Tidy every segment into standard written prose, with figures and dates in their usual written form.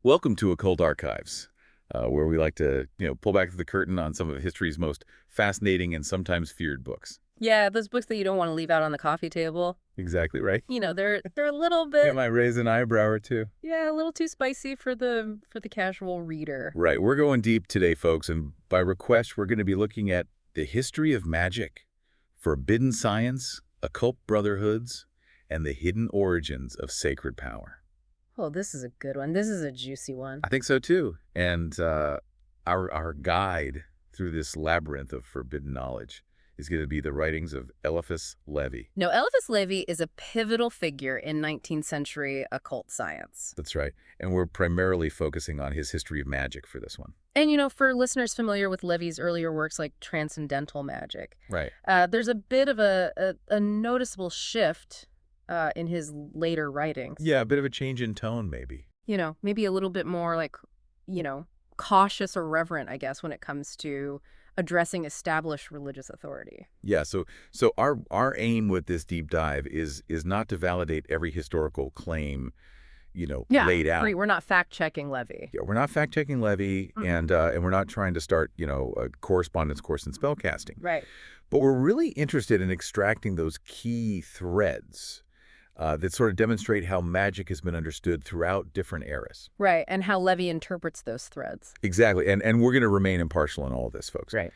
Welcome to Occult Archives, where we like to, pull back the curtain on some of history's most fascinating and sometimes feared books. Yeah, those books that you don't want to leave out on the coffee table. Exactly right. They're a little bit, Am I raise an eyebrow or two? yeah, a little too spicy for the casual reader. Right. We're going deep today, folks, and by request, we're going to be looking at the history of magic, forbidden science, occult brotherhoods, and the hidden origins of sacred power. Oh, this is a good one. This is a juicy one. I think so too. And our guide through this labyrinth of forbidden knowledge is going to be the writings of Éliphas Lévi. No, Eliphas Levi is a pivotal figure in 19th century occult science. That's right. And we're primarily focusing on his history of magic for this one. And, for listeners familiar with Levi's earlier works like Transcendental Magic, Right. there's a bit of a noticeable shift in his later writings. Yeah, a bit of a change in tone, maybe. Maybe a little bit more like, cautious or reverent, I guess, when it comes to addressing established religious authority. Yeah, so our aim with this deep dive is not to validate every historical claim, laid out. We're not fact-checking Levi. Yeah, we're not fact-checking Lévi, and we're not trying to start, a correspondence course in spellcasting. Right. But we're really interested in extracting those key threads that sort of demonstrate how magic has been understood throughout different eras. Right, and how Levi interprets those threads. Exactly, and we're going to remain impartial in all of this, folks. Right.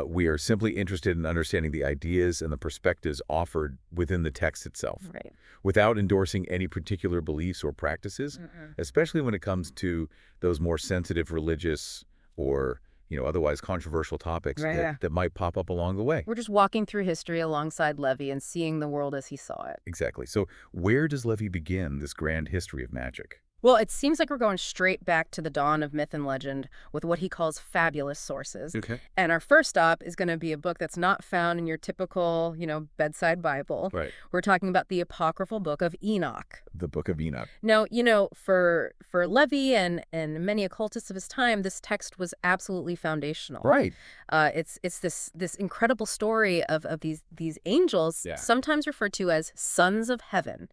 We are simply interested in understanding the ideas and the perspectives offered within the text itself, Right. without endorsing any particular beliefs or practices, especially when it comes to those more sensitive religious or otherwise controversial topics that might pop up along the way. We're just walking through history alongside Levi and seeing the world as he saw it. Exactly. So where does Lévi begin this grand history of magic? Well, it seems like we're going straight back to the dawn of myth and legend with what he calls fabulous sources. Okay. And our first stop is going to be a book that's not found in your typical, bedside Bible. Right. We're talking about the apocryphal book of Enoch. The Book of Enoch. Now, for Levi and many occultists of his time, this text was absolutely foundational. Right. It's this incredible story of these angels, sometimes referred to as sons of heaven,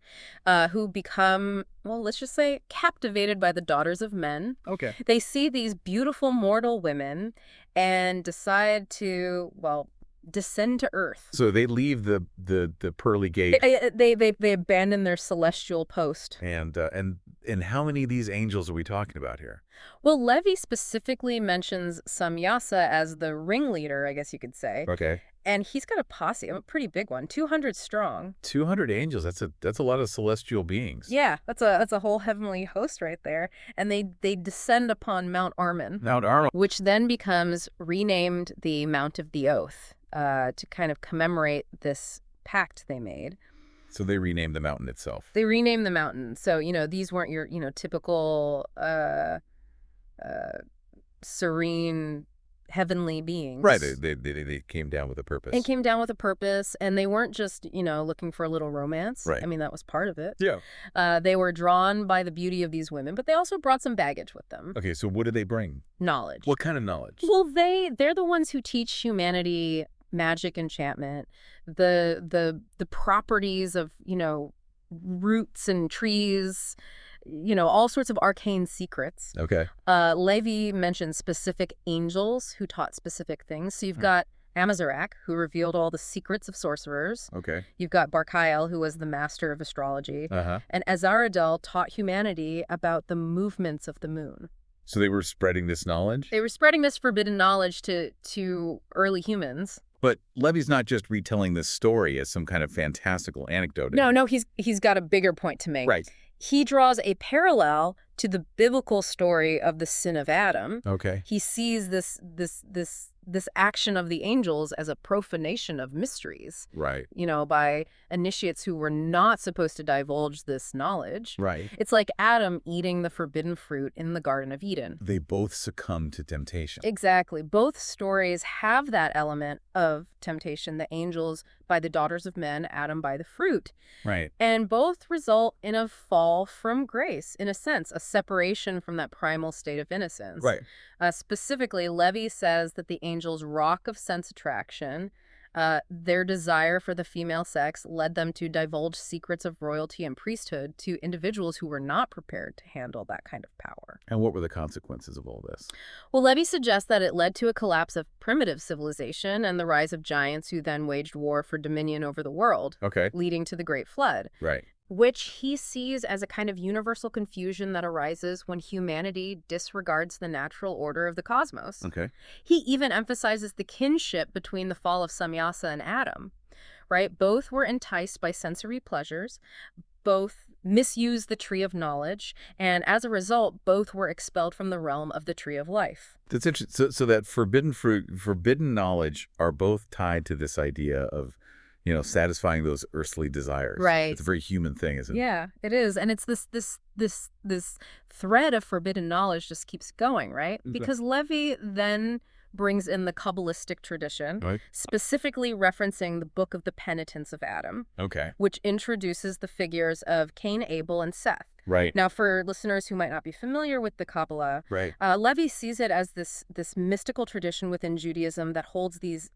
who become, well, let's just say, captivated by the daughters of men. Okay. They see these beautiful mortal women and decide to, well, descend to Earth. So they leave the pearly gate. They abandon their celestial post. And how many of these angels are we talking about here? Well, Levi specifically mentions Samyasa as the ringleader, I guess you could say. Okay. And he's got a posse, a pretty big one, 200 strong. 200 angels. That's a lot of celestial beings. Yeah, that's a whole heavenly host right there. And they descend upon Mount Armin. Mount Armin. Which then becomes renamed the Mount of the Oath to kind of commemorate this pact they made. So they renamed the mountain itself. They renamed the mountain. So, these weren't your, typical serene heavenly beings. Right. They came down with a purpose. And came down with a purpose, and they weren't just, looking for a little romance. Right. I mean, that was part of it. Yeah. They were drawn by the beauty of these women, but they also brought some baggage with them. Okay, so what did they bring? Knowledge. What kind of knowledge? Well, they're the ones who teach humanity magic, enchantment, the properties of, roots and trees, all sorts of arcane secrets. Okay. Levi mentions specific angels who taught specific things. So you've got Amazarach, who revealed all the secrets of sorcerers. Okay. You've got Barkael, who was the master of astrology. Uh-huh. And Azaradel taught humanity about the movements of the moon. So they were spreading this knowledge? They were spreading this forbidden knowledge to early humans. But Levi's not just retelling this story as some kind of fantastical anecdote. No, he's got a bigger point to make. Right. He draws a parallel to the biblical story of the sin of Adam. Okay. He sees this action of the angels as a profanation of mysteries. Right. By initiates who were not supposed to divulge this knowledge. Right. It's like Adam eating the forbidden fruit in the Garden of Eden. They both succumbed to temptation. Exactly. Both stories have that element of temptation, the angels by the daughters of men, Adam by the fruit. Right. And both result in a fall from grace, in a sense, a separation from that primal state of innocence. Right. Specifically, Levi says that the angel's rock of sense attraction Their desire for the female sex led them to divulge secrets of royalty and priesthood to individuals who were not prepared to handle that kind of power. And what were the consequences of all this? Well, Lévi suggests that it led to a collapse of primitive civilization and the rise of giants who then waged war for dominion over the world, Okay. leading to the Great Flood, Right. which he sees as a kind of universal confusion that arises when humanity disregards the natural order of the cosmos. Okay. He even emphasizes the kinship between the fall of Samyasa and Adam, right? Both were enticed by sensory pleasures, both misused the tree of knowledge, and as a result, both were expelled from the realm of the tree of life. That's interesting. So that forbidden fruit, forbidden knowledge are both tied to this idea of, satisfying those earthly desires. Right. It's a very human thing, isn't it? Yeah, it is. And it's this thread of forbidden knowledge just keeps going, right? Okay. Because Lévi then brings in the Kabbalistic tradition, Right. specifically referencing the Book of the Penitents of Adam, Okay. which introduces the figures of Cain, Abel, and Seth. Right. Now, for listeners who might not be familiar with the Kabbalah, Right. Lévi sees it as this mystical tradition within Judaism that holds these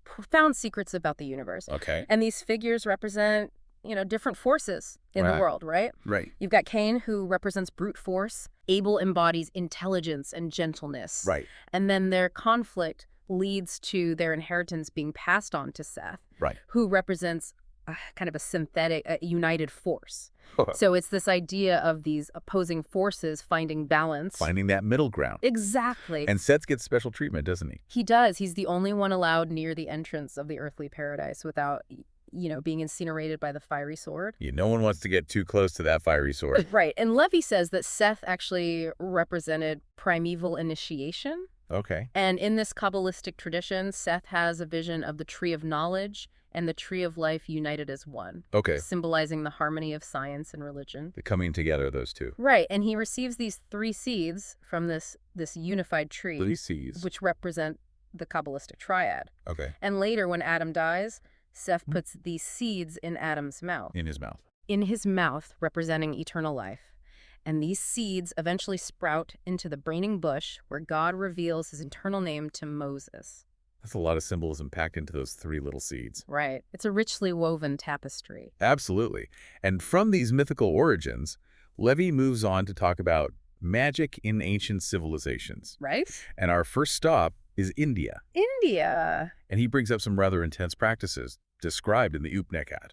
profound secrets about the universe. Okay. And these figures represent, different forces in the Right. world, right? Right. You've got Cain, who represents brute force. Abel embodies intelligence and gentleness. Right. And then their conflict leads to their inheritance being passed on to Seth, Right. who represents kind of a synthetic, united force. So it's this idea of these opposing forces finding balance. Finding that middle ground. Exactly. And Seth gets special treatment, doesn't he? He does. He's the only one allowed near the entrance of the earthly paradise without, being incinerated by the fiery sword. Yeah, no one wants to get too close to that fiery sword. Right. And Lévi says that Seth actually represented primeval initiation. Okay. And in this Kabbalistic tradition, Seth has a vision of the tree of knowledge and the tree of life united as one, Okay. symbolizing the harmony of science and religion. The coming together of those two. Right. And he receives these 3 seeds from this unified tree, 3 C's. which represent the Kabbalistic triad. Okay. And later, when Adam dies, Seth puts these seeds in Adam's mouth. In his mouth. In his mouth, representing eternal life. And these seeds eventually sprout into the braining bush where God reveals his eternal name to Moses. That's a lot of symbolism packed into those 3 little seeds. Right. It's a richly woven tapestry. Absolutely. And from these mythical origins, Lévi moves on to talk about magic in ancient civilizations. Right? And our first stop is India. India. And he brings up some rather intense practices described in the Upnikat.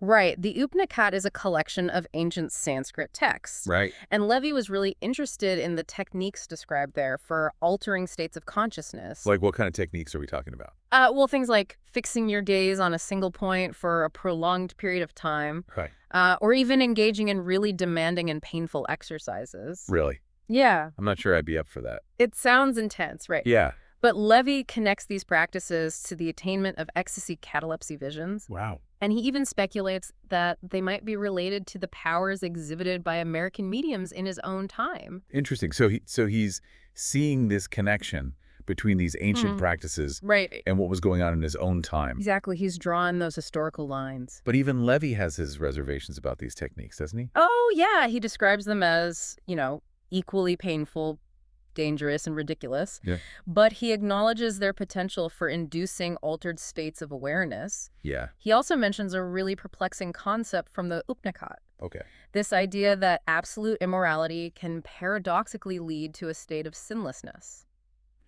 Right. The Upnikat is a collection of ancient Sanskrit texts. Right. And Lévi was really interested in the techniques described there for altering states of consciousness. Like, what kind of techniques are we talking about? Well, things like fixing your gaze on a single point for a prolonged period of time, Right. or even engaging in really demanding and painful exercises. Really? Yeah. I'm not sure I'd be up for that. It sounds intense, right? Yeah. But Lévi connects these practices to the attainment of ecstasy catalepsy visions. Wow. And he even speculates that they might be related to the powers exhibited by American mediums in his own time. Interesting. So he's seeing this connection between these ancient practices Right. and what was going on in his own time. Exactly. He's drawn those historical lines. But even Lévi has his reservations about these techniques, doesn't he? Oh, yeah. He describes them as, equally painful, dangerous, and ridiculous. Yeah. But he acknowledges their potential for inducing altered states of awareness. Yeah. He also mentions a really perplexing concept from the Upnikat. Okay. This idea that absolute immorality can paradoxically lead to a state of sinlessness.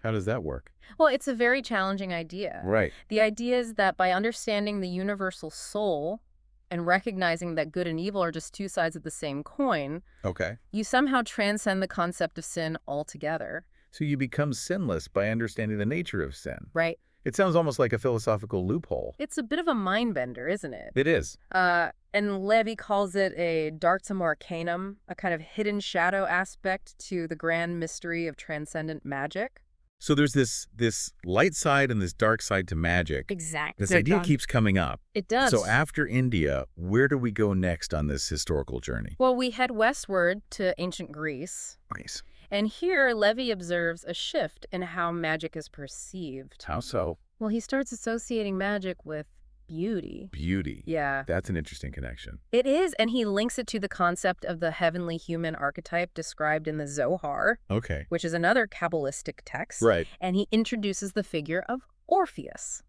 How does that work? Well, it's a very challenging idea. Right. The idea is that by understanding the universal soul and recognizing that good and evil are just 2 sides of the same coin, Okay. you somehow transcend the concept of sin altogether. So you become sinless by understanding the nature of sin. Right? It sounds almost like a philosophical loophole. It's a bit of a mind bender, isn't it? It is. And Lévi calls it a dartum arcanum, a kind of hidden shadow aspect to the grand mystery of transcendent magic. So there's this light side and this dark side to magic. Exactly. This idea keeps coming up. It does. So after India, where do we go next on this historical journey? Well, we head westward to ancient Greece. Nice. And here, Lévi observes a shift in how magic is perceived. How so? Well, he starts associating magic with beauty. Beauty. Yeah. That's an interesting connection. It is, and he links it to the concept of the heavenly human archetype described in the Zohar, Okay. which is another Kabbalistic text. Right. And he introduces the figure of Orpheus,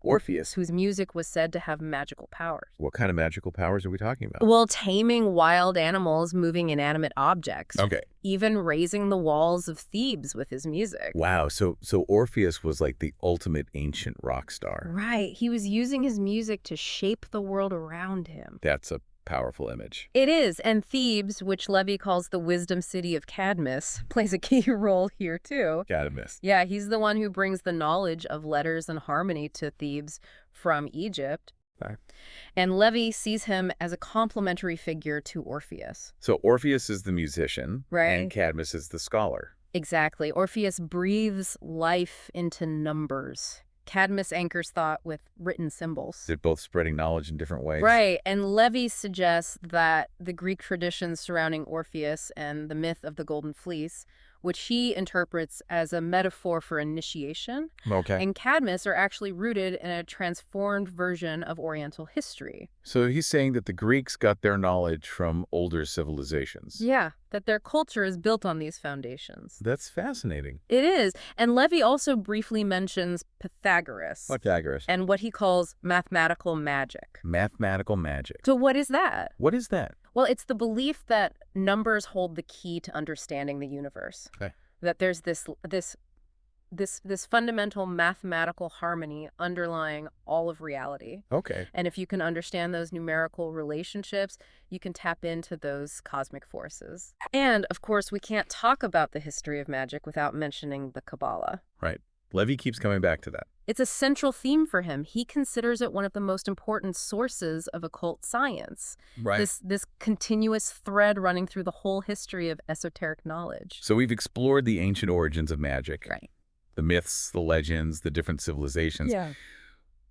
whose music was said to have magical powers. What kind of magical powers are we talking about? Well, taming wild animals, moving inanimate objects. Okay. Even raising the walls of Thebes with his music. Wow, so Orpheus was like the ultimate ancient rock star. Right. He was using his music to shape the world around him. That's a powerful image. It is, and Thebes, which Lévi calls the wisdom city of Cadmus, plays a key role here too. Cadmus. Yeah, he's the one who brings the knowledge of letters and harmony to Thebes from Egypt. Okay. And Lévi sees him as a complementary figure to Orpheus. So Orpheus is the musician, Right. and Cadmus is the scholar. Exactly. Orpheus breathes life into numbers. Cadmus anchors thought with written symbols. They're both spreading knowledge in different ways. Right, and Lévi suggests that the Greek traditions surrounding Orpheus and the myth of the Golden Fleece, which he interprets as a metaphor for initiation, Okay. and Cadmus are actually rooted in a transformed version of Oriental history. So he's saying that the Greeks got their knowledge from older civilizations. Yeah, that their culture is built on these foundations. That's fascinating. It is, and Lévi also briefly mentions Pythagoras Pythagoras. and what he calls mathematical magic. Mathematical magic. So what is that? What is that? Well, it's the belief that numbers hold the key to understanding the universe. Okay. That there's this fundamental mathematical harmony underlying all of reality. Okay. And if you can understand those numerical relationships, you can tap into those cosmic forces. And, of course, we can't talk about the history of magic without mentioning the Kabbalah. Right. Lévi keeps coming back to that. It's a central theme for him. He considers it one of the most important sources of occult science. Right. This continuous thread running through the whole history of esoteric knowledge. So we've explored the ancient origins of magic. Right. The myths, the legends, the different civilizations. Yeah.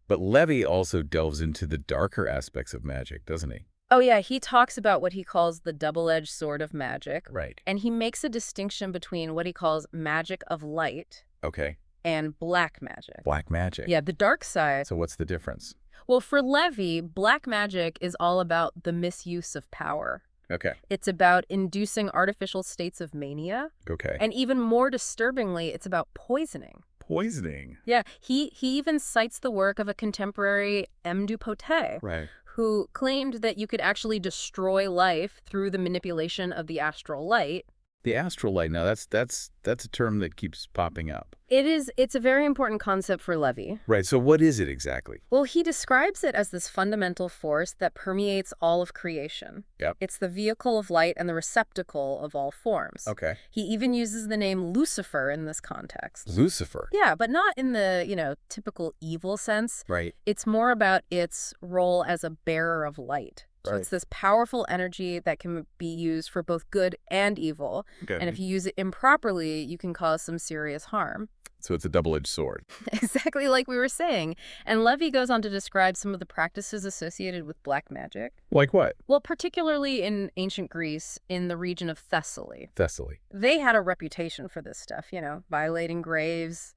But Lévi also delves into the darker aspects of magic, doesn't he? Oh, yeah. He talks about what he calls the double-edged sword of magic. Right. And he makes a distinction between what he calls magic of light Okay. and black magic. Black magic. Yeah, the dark side. So what's the difference? Well, for Lévi, black magic is all about the misuse of power. Okay. It's about inducing artificial states of mania. Okay. And even more disturbingly, it's about poisoning. Poisoning. Yeah, he even cites the work of a contemporary M. du Potet, Right. who claimed that you could actually destroy life through the manipulation of the astral light. The astral light. Now that's a term that keeps popping up. It's a very important concept for Lévi. Right. So what is it exactly? Well, he describes it as this fundamental force that permeates all of creation. Yep. It's the vehicle of light and the receptacle of all forms. Okay. He even uses the name Lucifer in this context. Lucifer. Yeah, but not in the, typical evil sense. Right. It's more about its role as a bearer of light. So Right. it's this powerful energy that can be used for both good and evil. Okay. And if you use it improperly, you can cause some serious harm. So it's a double-edged sword. Exactly like we were saying. And Lévi goes on to describe some of the practices associated with black magic. Like what? Well, particularly in ancient Greece, in the region of Thessaly. Thessaly. They had a reputation for this stuff, violating graves,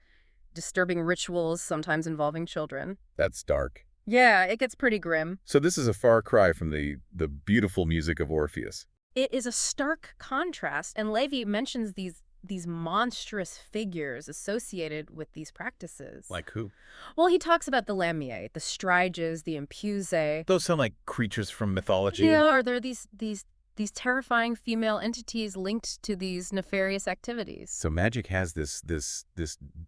disturbing rituals, sometimes involving children. That's dark. Yeah, it gets pretty grim. So this is a far cry from the beautiful music of Orpheus. It is a stark contrast, and Lévi mentions these monstrous figures associated with these practices. Like who? Well, he talks about the Lamia, the Striges, the Impuse. Those sound like creatures from mythology. Yeah, are there these terrifying female entities linked to these nefarious activities? So magic has this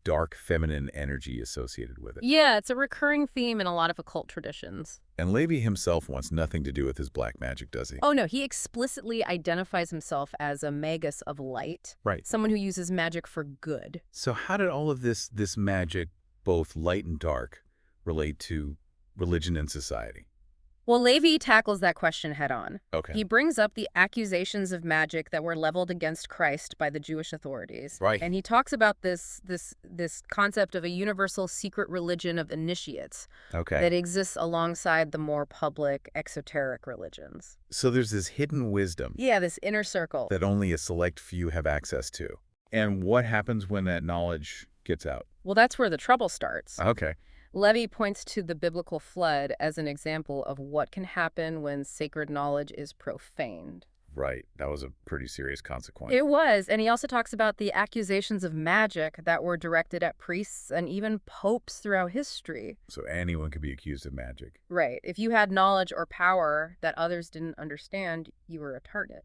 dark feminine energy associated with it. Yeah, it's a recurring theme in a lot of occult traditions. And Lévi himself wants nothing to do with his black magic, does he? Oh, no, he explicitly identifies himself as a magus of light. Right. Someone who uses magic for good. So how did all of this magic, both light and dark, relate to religion and society? Well, Lévi tackles that question head on. Okay. He brings up the accusations of magic that were leveled against Christ by the Jewish authorities. Right. And he talks about this concept of a universal secret religion of initiates Okay. that exists alongside the more public exoteric religions. So there's this hidden wisdom Yeah, this inner circle. that only a select few have access to. And what happens when that knowledge gets out? Well, that's where the trouble starts. Okay. Lévi points to the biblical flood as an example of what can happen when sacred knowledge is profaned. Right. That was a pretty serious consequence. It was, and he also talks about the accusations of magic that were directed at priests and even popes throughout history. So anyone could be accused of magic. Right. If you had knowledge or power that others didn't understand, you were a target.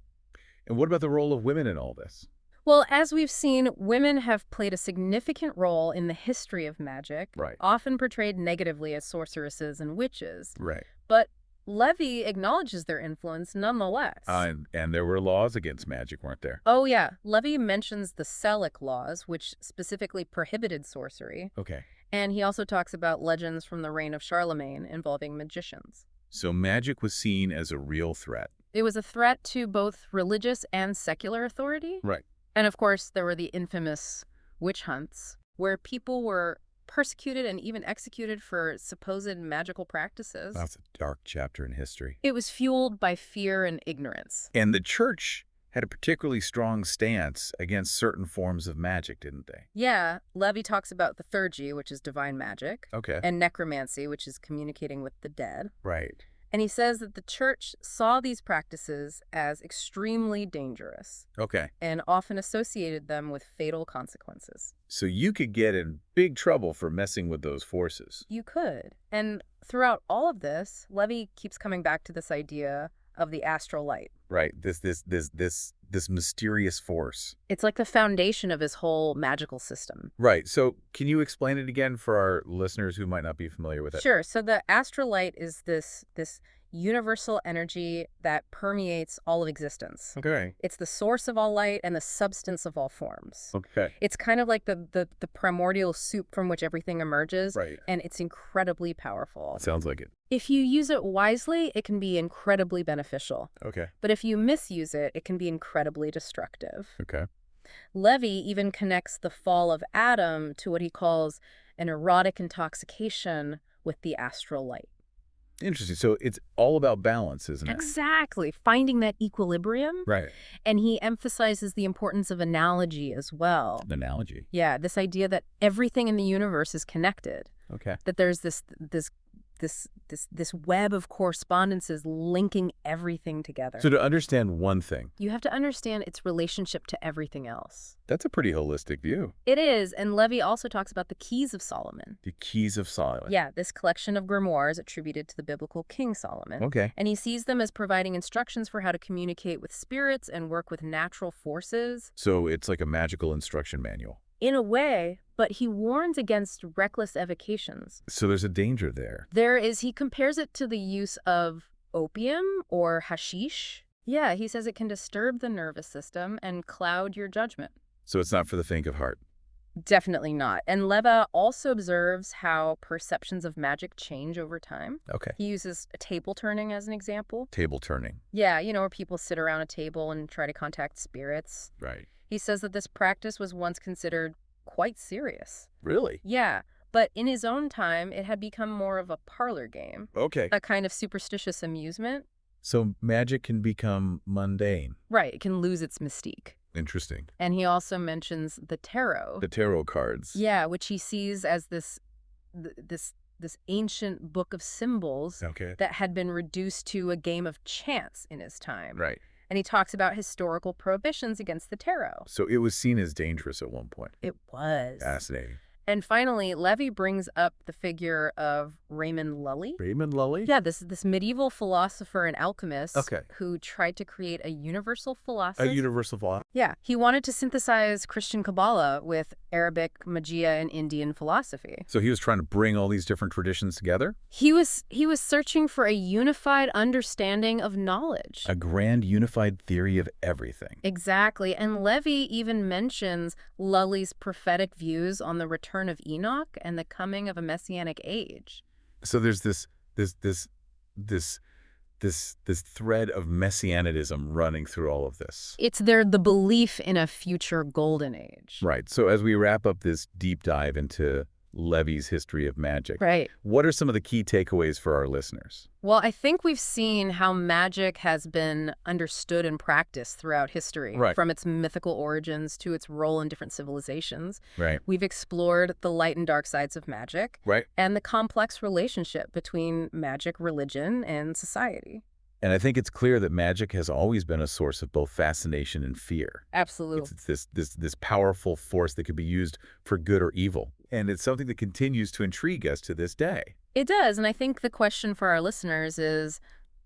And what about the role of women in all this? Well, as we've seen, women have played a significant role in the history of magic, Right. often portrayed negatively as sorceresses and witches. Right. But Lévi acknowledges their influence nonetheless. And there were laws against magic, weren't there? Oh, yeah. Lévi mentions the Salic laws, which specifically prohibited sorcery. Okay. And he also talks about legends from the reign of Charlemagne involving magicians. So magic was seen as a real threat. It was a threat to both religious and secular authority. Right. And of course, there were the infamous witch hunts, where people were persecuted and even executed for supposed magical practices. That's a dark chapter in history. It was fueled by fear and ignorance. And the church had a particularly strong stance against certain forms of magic, didn't they? Yeah, Lévi talks about the theurgy, which is divine magic, Okay. and necromancy, which is communicating with the dead. Right. And he says that the church saw these practices as extremely dangerous Okay. and often associated them with fatal consequences. So you could get in big trouble for messing with those forces. You could. And throughout all of this, Lévi keeps coming back to this idea of the astral light. Right. This mysterious force. It's like the foundation of his whole magical system. Right. So can you explain it again for our listeners who might not be familiar with it? Sure. So the astral light is this universal energy that permeates all of existence. Okay. It's the source of all light and the substance of all forms. Okay. It's kind of like the primordial soup from which everything emerges. Right. And it's incredibly powerful. Sounds like it. If you use it wisely, it can be incredibly beneficial. Okay. But if you misuse it, it can be incredibly destructive. Okay. Lévi even connects the fall of Adam to what he calls an erotic intoxication with the astral light. Interesting. So it's all about balance, isn't it? Exactly. Finding that equilibrium. Right. And he emphasizes the importance of analogy as well. An analogy. Yeah, this idea that everything in the universe is connected. Okay. That there's this web of correspondences linking everything together. So to understand one thing, You have to understand its relationship to everything else. that's a pretty holistic view. It is, and Lévi also talks about the Keys of Solomon. The keys of Solomon. Yeah, this collection of grimoires attributed to the biblical King Solomon. Okay. And he sees them as providing instructions for how to communicate with spirits and work with natural forces. So it's like a magical instruction manual. In a way, but he warns against reckless evocations. So there's a danger there. He compares it to the use of opium or hashish. Yeah, he says it can disturb the nervous system and cloud your judgment. So it's not for the faint of heart. Definitely not. And Lévi also observes how perceptions of magic change over time. Okay. He uses table turning as an example. Table turning. Yeah, where people sit around a table and try to contact spirits. Right. He says that this practice was once considered quite serious. Really? Yeah, but in his own time, it had become more of a parlor game, Okay. a kind of superstitious amusement. So magic can become mundane. Right, it can lose its mystique. Interesting. And he also mentions the tarot. The tarot cards. Yeah, which he sees as this ancient book of symbols Okay. that had been reduced to a game of chance in his time. Right. And he talks about historical prohibitions against the tarot. So it was seen as dangerous at one point. It was. Fascinating. And finally, Lévi brings up the figure of Raymond Lully. Raymond Lully? Yeah, this medieval philosopher and alchemist Okay. who tried to create a universal philosophy. A universal law. Yeah, he wanted to synthesize Christian Kabbalah with Arabic, Magi, and Indian philosophy. So he was trying to bring all these different traditions together? He was searching for a unified understanding of knowledge. A grand unified theory of everything. Exactly, and Lévi even mentions Lully's prophetic views on the return of Enoch and the coming of a messianic age. So there's this thread of messianism running through all of this. It's the belief in a future golden age. Right. So as we wrap up this deep dive into Lévi's history of magic, Right. what are some of the key takeaways for our listeners? Well, I think we've seen how magic has been understood and practiced throughout history, Right. from its mythical origins to its role in different civilizations. Right. We've explored the light and dark sides of magic Right. and the complex relationship between magic, religion, and society. And I think it's clear that magic has always been a source of both fascination and fear. Absolutely. It's this powerful force that could be used for good or evil. And it's something that continues to intrigue us to this day. It does, and I think the question for our listeners is,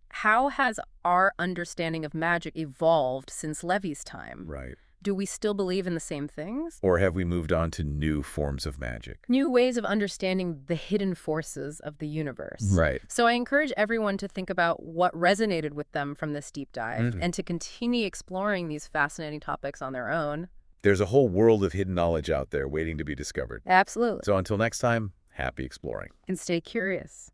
how has our understanding of magic evolved since Lévi's time? Right. Do we still believe in the same things? Or have we moved on to new forms of magic? New ways of understanding the hidden forces of the universe. Right. So I encourage everyone to think about what resonated with them from this deep dive and to continue exploring these fascinating topics on their own. There's a whole world of hidden knowledge out there waiting to be discovered. Absolutely. So until next time, happy exploring. And stay curious.